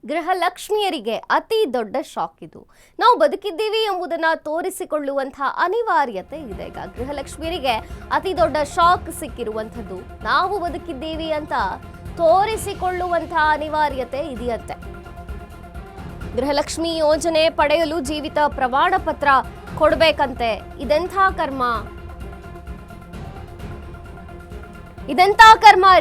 ಗೃಹಲಕ್ಷ್ಮಿಯರಿಗೆ ಅತಿ ದೊಡ್ಡ ಶಾಕ್ ಇದು. ನಾವು ಬದುಕಿದ್ದೀವಿ ಎಂಬುದನ್ನು ತೋರಿಸಿಕೊಳ್ಳುವಂತಹ ಅನಿವಾರ್ಯತೆ ಇದೆ. ಈಗ ಗೃಹಲಕ್ಷ್ಮಿಯರಿಗೆ ಅತಿ ದೊಡ್ಡ ಶಾಕ್ ಸಿಕ್ಕಿರುವಂಥದ್ದು. ನಾವು ಬದುಕಿದ್ದೀವಿ ಅಂತ ತೋರಿಸಿಕೊಳ್ಳುವಂತಹ ಅನಿವಾರ್ಯತೆ ಇದೆಯಂತೆ. ಗೃಹಲಕ್ಷ್ಮಿ ಯೋಜನೆ ಪಡೆಯಲು ಜೀವಿತ ಪ್ರಮಾಣ ಪತ್ರ ಕೊಡಬೇಕಂತೆ. ಇದೆಂಥ ಕರ್ಮ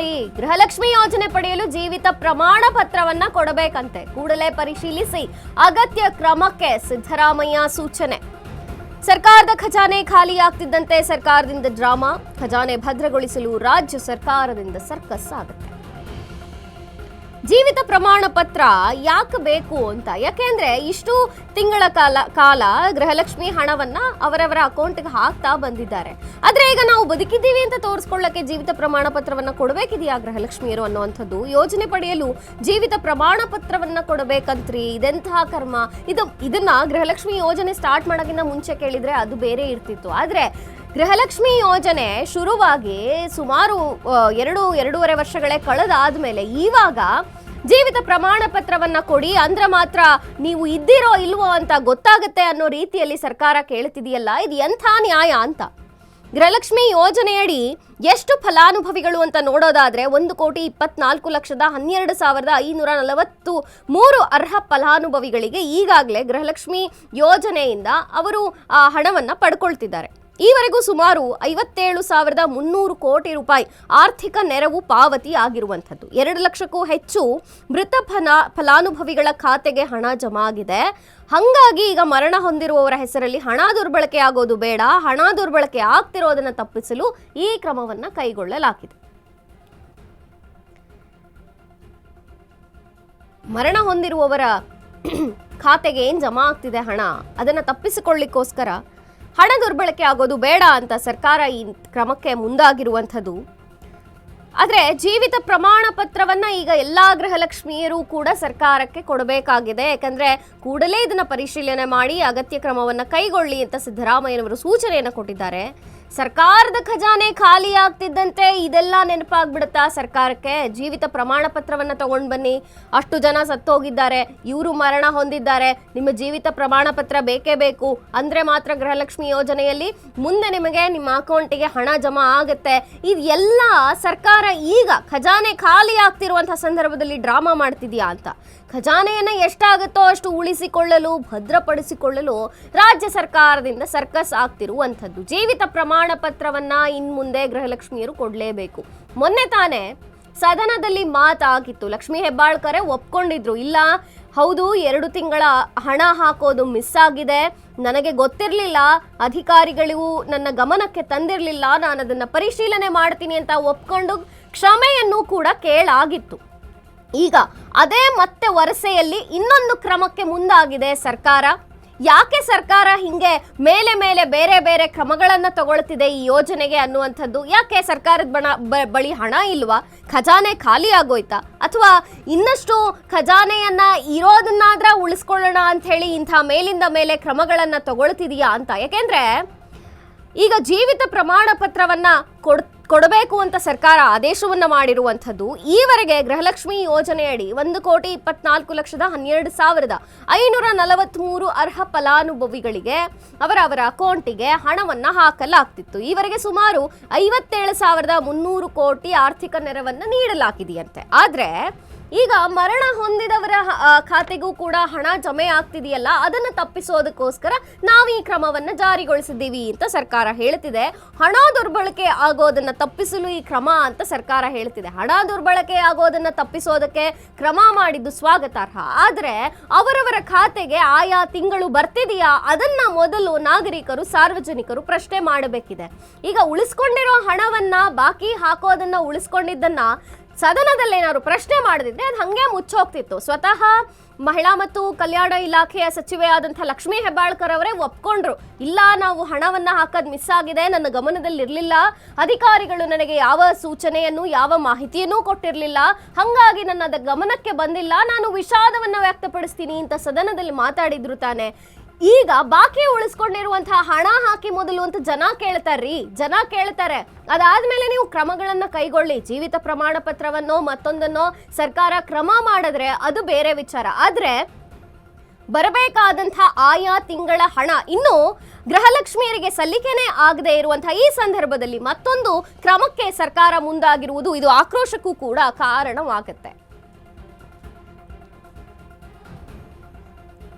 ರೀ. ಗೃಹಲಕ್ಷ್ಮಿ ಯೋಜನೆ ಪಡೆಯಲು ಜೀವಿತ ಪ್ರಮಾಣ ಪತ್ರವನ್ನ ಕೊಡಬೇಕಂತೆ. ಕೂಡಲೇ ಪರಿಶೀಲಿಸಿ ಅಗತ್ಯ ಕ್ರಮಕ್ಕೆ ಸಿದ್ದರಾಮಯ್ಯ ಸೂಚನೆ. ಸರ್ಕಾರದ ಖಜಾನೆ ಖಾಲಿಯಾಗ್ತಿದ್ದಂತೆ ಸರ್ಕಾರದಿಂದ ಡ್ರಾಮಾ. ಖಜಾನೆ ಭದ್ರಗೊಳಿಸಲು ರಾಜ್ಯ ಸರ್ಕಾರದಿಂದ ಸರ್ಕಸ್ ಆಗುತ್ತೆ. ಜೀವಿತ ಪ್ರಮಾಣ ಪತ್ರ ಯಾಕೆ ಬೇಕು ಅಂತ, ಯಾಕೆಂದ್ರೆ ಇಷ್ಟು ತಿಂಗಳ ಕಾಲ ಗೃಹಲಕ್ಷ್ಮಿ ಹಣವನ್ನ ಅವರವರ ಅಕೌಂಟ್ಗೆ ಹಾಕ್ತಾ ಬಂದಿದ್ದಾರೆ. ಆದ್ರೆ ಈಗ ನಾವು ಬದುಕಿದ್ದೀವಿ ಅಂತ ತೋರಿಸ್ಕೊಳ್ಳಕ್ಕೆ ಜೀವಿತ ಪ್ರಮಾಣ ಪತ್ರವನ್ನ ಕೊಡಬೇಕಿದೆಯಾ ಗೃಹಲಕ್ಷ್ಮಿಯರು ಅನ್ನುವಂಥದ್ದು. ಯೋಜನೆ ಪಡೆಯಲು ಜೀವಿತ ಪ್ರಮಾಣ ಪತ್ರವನ್ನ ಕೊಡಬೇಕಂತ್ರಿ. ಇದೆಂತಹ ಕರ್ಮ. ಇದನ್ನ ಗೃಹಲಕ್ಷ್ಮಿ ಯೋಜನೆ ಸ್ಟಾರ್ಟ್ ಮಾಡೋಕ್ಕಿಂತ ಮುಂಚೆ ಕೇಳಿದ್ರೆ ಅದು ಬೇರೆ ಇರ್ತಿತ್ತು. ಆದ್ರೆ ಗೃಹಲಕ್ಷ್ಮಿ ಯೋಜನೆ ಶುರುವಾಗಿ ಸುಮಾರು 2.5 ವರ್ಷಗಳೇ ಕಳೆದಾದ್ಮೇಲೆ ಇವಾಗ ಜೀವಿತ ಪ್ರಮಾಣ ಪತ್ರವನ್ನ ಕೊಡಿ ಅಂದ್ರೆ ಮಾತ್ರ ನೀವು ಇದ್ದೀರೋ ಇಲ್ವೋ ಅಂತ ಗೊತ್ತಾಗುತ್ತೆ ಅನ್ನೋ ರೀತಿಯಲ್ಲಿ ಸರ್ಕಾರ ಕೇಳ್ತಿದೆಯಲ್ಲ, ಇದು ಎಂಥ ನ್ಯಾಯ ಅಂತ. ಗೃಹಲಕ್ಷ್ಮಿ ಯೋಜನೆಯಡಿ ಎಷ್ಟು ಫಲಾನುಭವಿಗಳು ಅಂತ ನೋಡೋದಾದ್ರೆ 1,24,12,543 ಅರ್ಹ ಫಲಾನುಭವಿಗಳಿಗೆ ಈಗಾಗಲೇ ಗೃಹಲಕ್ಷ್ಮಿ ಯೋಜನೆಯಿಂದ ಅವರು ಆ ಹಣವನ್ನ ಪಡ್ಕೊಳ್ತಿದ್ದಾರೆ. ಈವರೆಗೂ ಸುಮಾರು 57,300 ಕೋಟಿ ರೂಪಾಯಿ ಆರ್ಥಿಕ ನೆರವು ಪಾವತಿ ಆಗಿರುವಂಥದ್ದು. 2 ಲಕ್ಷಕ್ಕೂ ಹೆಚ್ಚು ಮೃತ ಫಲಾನುಭವಿಗಳ ಖಾತೆಗೆ ಹಣ ಜಮಾ ಆಗಿದೆ. ಹಾಗಾಗಿ ಈಗ ಮರಣ ಹೊಂದಿರುವವರ ಹೆಸರಲ್ಲಿ ಹಣ ದುರ್ಬಳಕೆ ಆಗೋದು ಬೇಡ, ಹಣ ದುರ್ಬಳಕೆ ಆಗ್ತಿರೋದನ್ನು ತಪ್ಪಿಸಲು ಈ ಕ್ರಮವನ್ನು ಕೈಗೊಳ್ಳಲಾಗಿದೆ. ಮರಣ ಹೊಂದಿರುವವರ ಖಾತೆಗೆ ಏನು ಜಮಾ ಆಗ್ತಿದೆ ಹಣ, ಅದನ್ನು ತಪ್ಪಿಸಿಕೊಳ್ಳಿಕ್ಕೋಸ್ಕರ ಹಣ ದುರ್ಬಳಕೆ ಆಗೋದು ಬೇಡ ಅಂತ ಸರ್ಕಾರ ಈ ಕ್ರಮಕ್ಕೆ ಮುಂದಾಗಿರುವಂಥದ್ದು. ಆದರೆ ಜೀವಿತ ಪ್ರಮಾಣ ಪತ್ರವನ್ನ ಈಗ ಎಲ್ಲಾ ಗೃಹಲಕ್ಷ್ಮಿಯರು ಕೂಡ ಸರ್ಕಾರಕ್ಕೆ ಕೊಡಬೇಕಾಗಿದೆ. ಯಾಕಂದ್ರೆ ಕೂಡಲೇ ಇದನ್ನ ಪರಿಶೀಲನೆ ಮಾಡಿ ಅಗತ್ಯ ಕ್ರಮವನ್ನ ಕೈಗೊಳ್ಳಿ ಅಂತ ಸಿದ್ದರಾಮಯ್ಯನವರು ಸೂಚನೆಯನ್ನು ಕೊಟ್ಟಿದ್ದಾರೆ. ಸರ್ಕಾರದ ಖಜಾನೆ ಖಾಲಿ ಆಗ್ತಿದ್ದಂತೆ ಇದೆಲ್ಲ ನೆನಪಾಗ್ಬಿಡುತ್ತಾ ಸರ್ಕಾರಕ್ಕೆ? ಜೀವಿತ ಪ್ರಮಾಣ ಪತ್ರವನ್ನ ತಗೊಂಡು ಬನ್ನಿ, ಅಷ್ಟು ಜನ ಸತ್ತೋಗಿದ್ದಾರೆ, ಇವರು ಮರಣ ಹೊಂದಿದ್ದಾರೆ, ನಿಮ್ಮ ಜೀವಿತ ಪ್ರಮಾಣ ಪತ್ರ ಬೇಕೇ ಬೇಕು ಅಂದ್ರೆ ಮಾತ್ರ ಗೃಹಲಕ್ಷ್ಮಿ ಯೋಜನೆಯಲ್ಲಿ ಮುಂದೆ ನಿಮಗೆ ನಿಮ್ಮ ಅಕೌಂಟಿಗೆ ಹಣ ಜಮಾ ಆಗುತ್ತೆ. ಇದೆಲ್ಲ ಸರ್ಕಾರ ಈಗ ಖಜಾನೆ ಖಾಲಿ ಆಗ್ತಿರುವಂತಹ ಸಂದರ್ಭದಲ್ಲಿ ಡ್ರಾಮಾ ಮಾಡ್ತಿದ್ಯಾ ಅಂತ. ಖಜಾನೆಯನ್ನ ಎಷ್ಟಾಗುತ್ತೋ ಅಷ್ಟು ಉಳಿಸಿಕೊಳ್ಳಲು, ಭದ್ರಪಡಿಸಿಕೊಳ್ಳಲು ರಾಜ್ಯ ಸರ್ಕಾರದಿಂದ ಸರ್ಕಸ್ ಆಗ್ತಿರುವಂಥದ್ದು. ಜೀವಿತ ಪ್ರಮಾಣ ಪತ್ರವನ್ನ ಇನ್ಮುಂದೆ ಗೃಹಲಕ್ಷ್ಮಿಯರು ಕೊಡಲೇಬೇಕು. ಮೊನ್ನೆ ತಾನೇ ಸದನದಲ್ಲಿ ಮಾತಾಗಿತ್ತು. ಲಕ್ಷ್ಮೀ ಹೆಬ್ಬಾಳ್ಕರ್ ಒಪ್ಕೊಂಡಿದ್ರು, ಇಲ್ಲ ಹೌದು 2 ತಿಂಗಳ ಹಣ ಹಾಕೋದು ಮಿಸ್ ಆಗಿದೆ, ನನಗೆ ಗೊತ್ತಿರಲಿಲ್ಲ, ಅಧಿಕಾರಿಗಳು ನನ್ನ ಗಮನಕ್ಕೆ ತಂದಿರಲಿಲ್ಲ, ನಾನು ಅದನ್ನು ಪರಿಶೀಲನೆ ಮಾಡ್ತೀನಿ ಅಂತ ಒಪ್ಕೊಂಡು ಕ್ಷಮೆಯನ್ನು ಕೂಡ ಕೇಳಾಗಿತ್ತು. ಈಗ ಅದೇ ಮತ್ತೆ ವರಸೆಯಲ್ಲಿ ಇನ್ನೊಂದು ಕ್ರಮಕ್ಕೆ ಮುಂದಾಗಿದೆ ಸರ್ಕಾರ. ಯಾಕೆ ಸರ್ಕಾರ ಹಿಂಗೆ ಮೇಲೆ ಮೇಲೆ ಬೇರೆ ಬೇರೆ ಕ್ರಮಗಳನ್ನು ತಗೊಳ್ತಿದೆ ಈ ಯೋಜನೆಗೆ ಅನ್ನುವಂಥದ್ದು? ಯಾಕೆ ಸರ್ಕಾರದ ಬಳಿ ಹಣ ಇಲ್ವಾ? ಖಜಾನೆ ಖಾಲಿ ಆಗೋಯ್ತಾ? ಅಥವಾ ಇನ್ನಷ್ಟು ಖಜಾನೆಯನ್ನ ಇರೋದನ್ನಾದ್ರ ಉಳಿಸ್ಕೊಳ್ಳೋಣ ಅಂತ ಹೇಳಿ ಇಂಥ ಮೇಲಿಂದ ಮೇಲೆ ಕ್ರಮಗಳನ್ನು ತಗೊಳ್ತಿದೆಯಾ ಅಂತ? ಯಾಕೆಂದ್ರೆ ಈಗ ಜೀವಿತ ಪ್ರಮಾಣ ಪತ್ರವನ್ನ ಕೊಡಬೇಕು ಅಂತ ಸರ್ಕಾರ ಆದೇಶವನ್ನ ಮಾಡಿರುವಂಥದ್ದು. ಈವರೆಗೆ ಗೃಹಲಕ್ಷ್ಮಿ ಯೋಜನೆಯಡಿ 1,12,12,543 ಅರ್ಹ ಫಲಾನುಭವಿಗಳಿಗೆ ಅವರ ಅಕೌಂಟಿಗೆ ಹಣವನ್ನ ಹಾಕಲಾಗ್ತಿತ್ತು. ಈವರೆಗೆ ಸುಮಾರು 57,300 ಕೋಟಿ ಆರ್ಥಿಕ ನೆರವನ್ನ ನೀಡಲಾಗಿದೆಯಂತೆ. ಆದ್ರೆ ಈಗ ಮರಣ ಹೊಂದಿದವರ ಖಾತೆಗೂ ಕೂಡ ಹಣ ಜಮೆ ಆಗ್ತಿದೆಯಲ್ಲ, ಅದನ್ನು ತಪ್ಪಿಸೋದಕ್ಕೋಸ್ಕರ ನಾವು ಈ ಕ್ರಮವನ್ನು ಜಾರಿಗೊಳಿಸಿದ್ದೀವಿ ಅಂತ ಸರ್ಕಾರ ಹೇಳ್ತಿದೆ. ಹಣ ದುರ್ಬಳಕೆ ಆಗೋದನ್ನ ತಪ್ಪಿಸಲು ಈ ಕ್ರಮ ಅಂತ ಸರ್ಕಾರ ಹೇಳ್ತಿದೆ. ಹಣ ದುರ್ಬಳಕೆ ಆಗೋದನ್ನ ತಪ್ಪಿಸೋದಕ್ಕೆ ಕ್ರಮ ಮಾಡಿದ್ದು ಸ್ವಾಗತಾರ್ಹ. ಆದರೆ ಅವರವರ ಖಾತೆಗೆ ಆಯಾ ತಿಂಗಳು ಬರ್ತಿದೆಯಾ ಅದನ್ನ ಮೊದಲು ನಾಗರಿಕರು, ಸಾರ್ವಜನಿಕರು ಪ್ರಶ್ನೆ ಮಾಡಬೇಕಿದೆ. ಈಗ ಉಳಿಸ್ಕೊಂಡಿರೋ ಹಣವನ್ನ, ಬಾಕಿ ಹಾಕೋದನ್ನ, ಉಳಿಸ್ಕೊಂಡಿದ್ದನ್ನ ಸದನದಲ್ಲಿ ಏನಾದ್ರು ಪ್ರಶ್ನೆ ಮಾಡದಿದ್ರೆ ಅದು ಹಂಗೆ ಮುಚ್ಚೋಗ್ತಿತ್ತು. ಸ್ವತಃ ಮಹಿಳಾ ಮತ್ತು ಕಲ್ಯಾಣ ಇಲಾಖೆಯ ಸಚಿವೆ ಆದಂಥ ಲಕ್ಷ್ಮೀ ಹೆಬ್ಬಾಳ್ಕರ್ ಅವರೇ ಒಪ್ಕೊಂಡ್ರು, ಇಲ್ಲ ನಾವು ಹಣವನ್ನ ಹಾಕೋದು ಮಿಸ್ ಆಗಿದೆ, ನನ್ನ ಗಮನದಲ್ಲಿರಲಿಲ್ಲ, ಅಧಿಕಾರಿಗಳು ನನಗೆ ಯಾವ ಸೂಚನೆಯನ್ನು, ಯಾವ ಮಾಹಿತಿಯನ್ನೂ ಕೊಟ್ಟಿರಲಿಲ್ಲ, ಹಾಗಾಗಿ ನನ್ನ ಗಮನಕ್ಕೆ ಬಂದಿಲ್ಲ, ನಾನು ವಿಷಾದವನ್ನು ವ್ಯಕ್ತಪಡಿಸ್ತೀನಿ ಅಂತ ಸದನದಲ್ಲಿ ಮಾತಾಡಿದ್ರು ತಾನೆ. ಈಗ ಬಾಕಿ ಉಳಿಸ್ಕೊಂಡಿರುವಂತಹ ಹಣ ಹಾಕಿ ಮೊದಲು ಅಂತ ಜನ ಕೇಳ್ತಾರೆ. ಅದಾದ್ಮೇಲೆ ನೀವು ಕ್ರಮಗಳನ್ನ ಕೈಗೊಳ್ಳಿ. ಜೀವಿತ ಪ್ರಮಾಣ ಪತ್ರವನ್ನೋ ಮತ್ತೊಂದನ್ನೋ ಸರ್ಕಾರ ಕ್ರಮ ಮಾಡಿದ್ರೆ ಅದು ಬೇರೆ ವಿಚಾರ. ಆದ್ರೆ ಬರಬೇಕಾದಂತಹ ಆಯಾ ತಿಂಗಳ ಹಣ ಇನ್ನು ಗೃಹಲಕ್ಷ್ಮಿಯರಿಗೆ ಸಲ್ಲಿಕೆನೇ ಆಗದೆ ಇರುವಂತಹ ಈ ಸಂದರ್ಭದಲ್ಲಿ ಮತ್ತೊಂದು ಕ್ರಮಕ್ಕೆ ಸರ್ಕಾರ ಮುಂದಾಗಿರುವುದು ಇದು ಆಕ್ರೋಶಕ್ಕೂ ಕೂಡ ಕಾರಣವಾಗುತ್ತೆ.